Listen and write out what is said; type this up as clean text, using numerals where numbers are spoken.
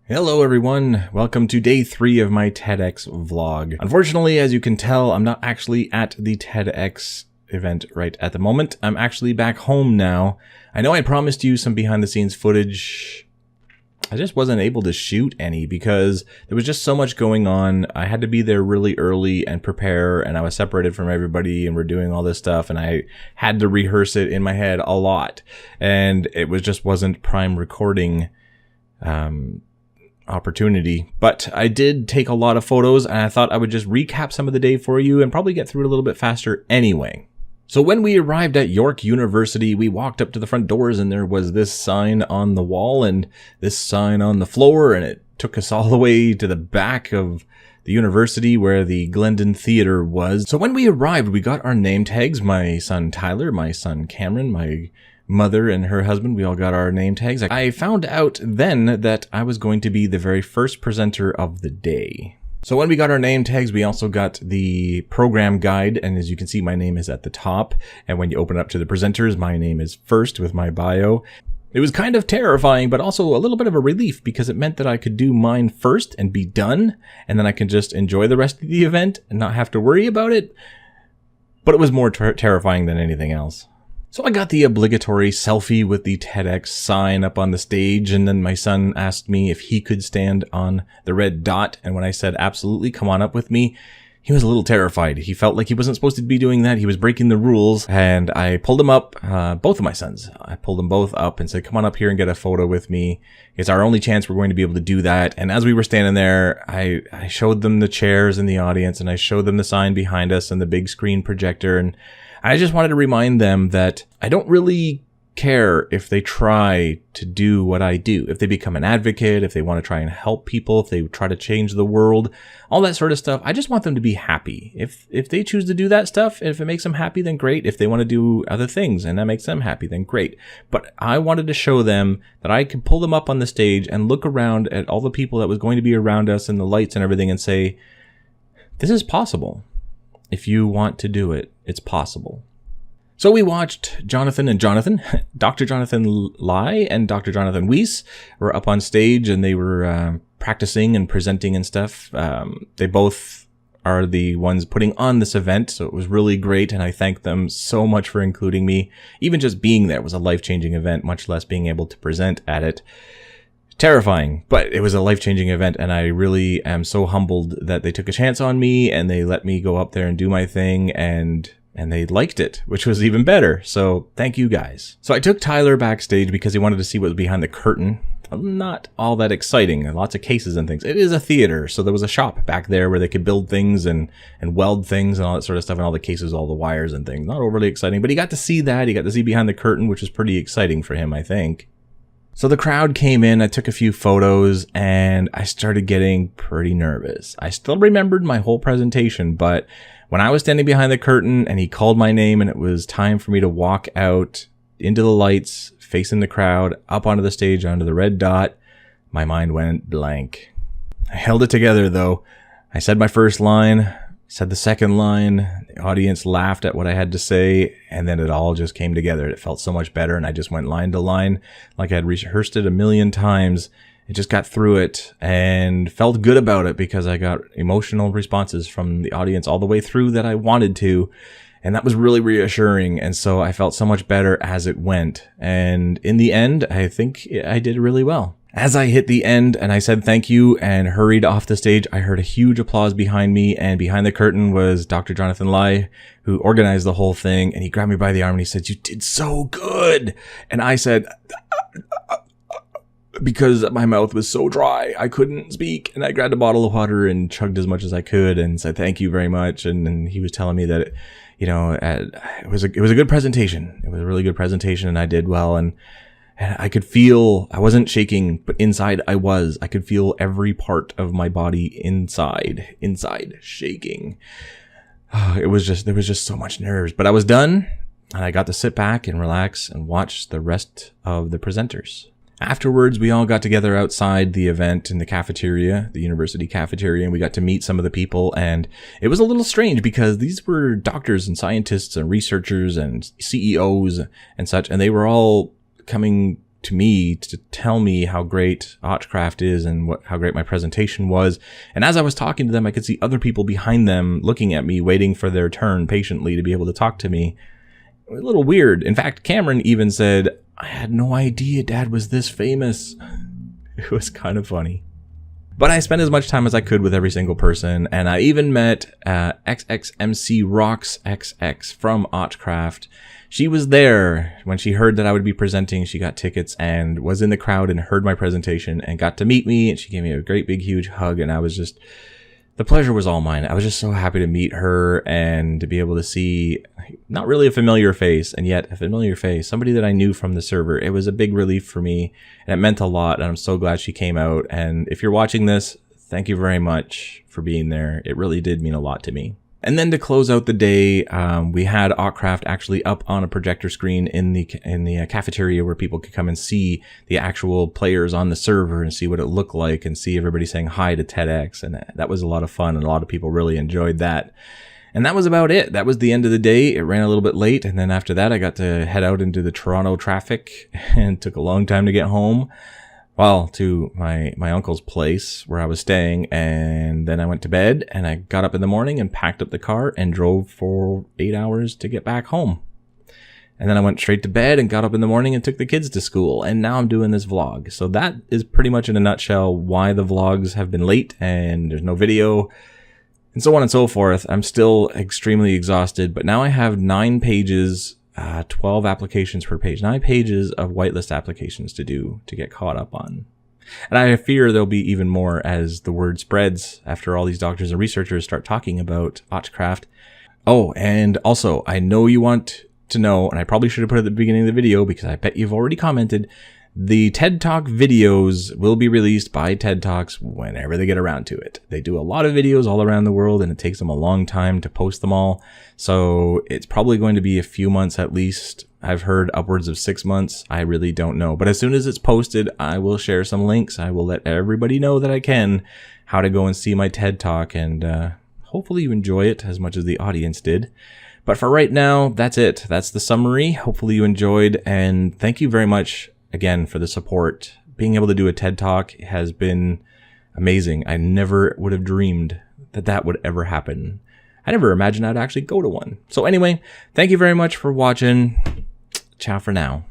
Hello everyone, welcome to day 3 of my TEDx vlog. Unfortunately, as you can tell, I'm not actually at the TEDx event right at the moment. I'm actually back home now. I know I promised you some behind the scenes footage. I just wasn't able to shoot any because there was just so much going on. I had to be there really early and prepare, and I was separated from everybody and we're doing all this stuff, and I had to rehearse it in my head a lot. And it just wasn't prime recording opportunity, but I did take a lot of photos, and I thought I would just recap some of the day for you and probably get through it a little bit faster anyway. So when we arrived at York University, we walked up to the front doors and there was this sign on the wall and this sign on the floor, and it took us all the way to the back of the university where the Glendon Theatre was. So when we arrived, we got our name tags. My son Tyler, my son Cameron, my mother and her husband, we all got our name tags. I found out then that I was going to be the very first presenter of the day. So when we got our name tags, we also got the program guide, and as you can see, my name is at the top. And when you open up to the presenters, my name is first with my bio. It was kind of terrifying, but also a little bit of a relief because it meant that I could do mine first and be done, and then I could just enjoy the rest of the event and not have to worry about it. But it was more terrifying than anything else. So I got the obligatory selfie with the TEDx sign up on the stage, and then my son asked me if he could stand on the red dot, and when I said absolutely, come on up with me, he was a little terrified. He felt like he wasn't supposed to be doing that. He was breaking the rules, and I pulled him up, both of my sons. I pulled them both up and said, come on up here and get a photo with me. It's our only chance we're going to be able to do that. And as we were standing there, I showed them the chairs in the audience, and I showed them the sign behind us and the big screen projector, and I just wanted to remind them that I don't really care if they try to do what I do. If they become an advocate, if they want to try and help people, if they try to change the world, all that sort of stuff. I just want them to be happy. If they choose to do that stuff, if it makes them happy, then great. If they want to do other things and that makes them happy, then great. But I wanted to show them that I could pull them up on the stage and look around at all the people that was going to be around us and the lights and everything and say, this is possible. If you want to do it, it's possible. So we watched Jonathan and Jonathan, Dr. Jonathan Lai and Dr. Jonathan Weiss were up on stage, and they were practicing and presenting and stuff. They both are the ones putting on this event, so it was really great, and I thank them so much for including me. Even just being there was a life-changing event, much less being able to present at it. Terrifying, but it was a life-changing event, and I really am so humbled that they took a chance on me and they let me go up there and do my thing, and they liked it, which was even better. So thank you guys. So I took Tyler backstage because he wanted to see what was behind the curtain. Not all that exciting. Lots of cases and things. It is a theater, so there was a shop back there where they could build things and weld things and all that sort of stuff, and all the cases, all the wires and things. Not overly exciting, but he got to see that. He got to see behind the curtain, which was pretty exciting for him, I think. So the crowd came in, I took a few photos, and I started getting pretty nervous. I still remembered my whole presentation, but when I was standing behind the curtain and he called my name and it was time for me to walk out into the lights, facing the crowd, up onto the stage, onto the red dot, my mind went blank. I held it together though. I said my first line, said the second line, the audience laughed at what I had to say, and then it all just came together. It felt so much better, and I just went line to line like I had rehearsed it a million times. It just got through it and felt good about it because I got emotional responses from the audience all the way through that I wanted to, and that was really reassuring, and so I felt so much better as it went, and in the end, I think I did really well. As I hit the end and I said thank you and hurried off the stage, I heard a huge applause behind me, and behind the curtain was Dr. Jonathan Lai, who organized the whole thing, and he grabbed me by the arm and he said, "You did so good." And I said, because my mouth was so dry, I couldn't speak, and I grabbed a bottle of water and chugged as much as I could and said thank you very much. And he was telling me that, it was a good presentation. It was a really good presentation, and I did well, and I could feel, I wasn't shaking, but inside I was. I could feel every part of my body inside shaking. There was just so much nerves, but I was done, and I got to sit back and relax and watch the rest of the presenters. Afterwards, we all got together outside the event in the cafeteria, the university cafeteria, and we got to meet some of the people, and it was a little strange because these were doctors and scientists and researchers and CEOs and such, and they were all coming to me to tell me how great AutismFather is and how great my presentation was. And as I was talking to them, I could see other people behind them looking at me, waiting for their turn patiently to be able to talk to me. A little weird. In fact, Cameron even said, "I had no idea Dad was this famous." It was kind of funny. But I spent as much time as I could with every single person, and I even met XXMC Rocks XX from AutismFather. She was there when she heard that I would be presenting. She got tickets and was in the crowd and heard my presentation and got to meet me, and she gave me a great big huge hug, and I was just, the pleasure was all mine. I was just so happy to meet her and to be able to see not really a familiar face, and yet a familiar face, somebody that I knew from the server. It was a big relief for me, and it meant a lot, and I'm so glad she came out. And if you're watching this, thank you very much for being there. It really did mean a lot to me. And then to close out the day, we had AutismFather actually up on a projector screen in the cafeteria where people could come and see the actual players on the server and see what it looked like and see everybody saying hi to TEDx. And that was a lot of fun, and a lot of people really enjoyed that. And that was about it. That was the end of the day. It ran a little bit late, and then after that I got to head out into the Toronto traffic and took a long time to get home. Well, to my uncle's place where I was staying, and then I went to bed, and I got up in the morning and packed up the car and drove for 8 hours to get back home. And then I went straight to bed and got up in the morning and took the kids to school, and now I'm doing this vlog. So that is pretty much in a nutshell why the vlogs have been late and there's no video and so on and so forth. I'm still extremely exhausted, but now I have 9 pages 12 applications per page, 9 pages of whitelist applications to do to get caught up on. And I fear there'll be even more as the word spreads after all these doctors and researchers start talking about AutismFather. Oh, and also, I know you want to know, and I probably should have put it at the beginning of the video because I bet you've already commented, the TED Talk videos will be released by TED Talks whenever they get around to it. They do a lot of videos all around the world, and it takes them a long time to post them all. So it's probably going to be a few months at least. I've heard upwards of 6 months. I really don't know. But as soon as it's posted, I will share some links. I will let everybody know that I can how to go and see my TED Talk, and hopefully you enjoy it as much as the audience did. But for right now, that's it. That's the summary. Hopefully you enjoyed, and thank you very much again for the support. Being able to do a TED Talk has been amazing. I never would have dreamed that that would ever happen. I never imagined I'd actually go to one. So anyway, thank you very much for watching. Ciao for now.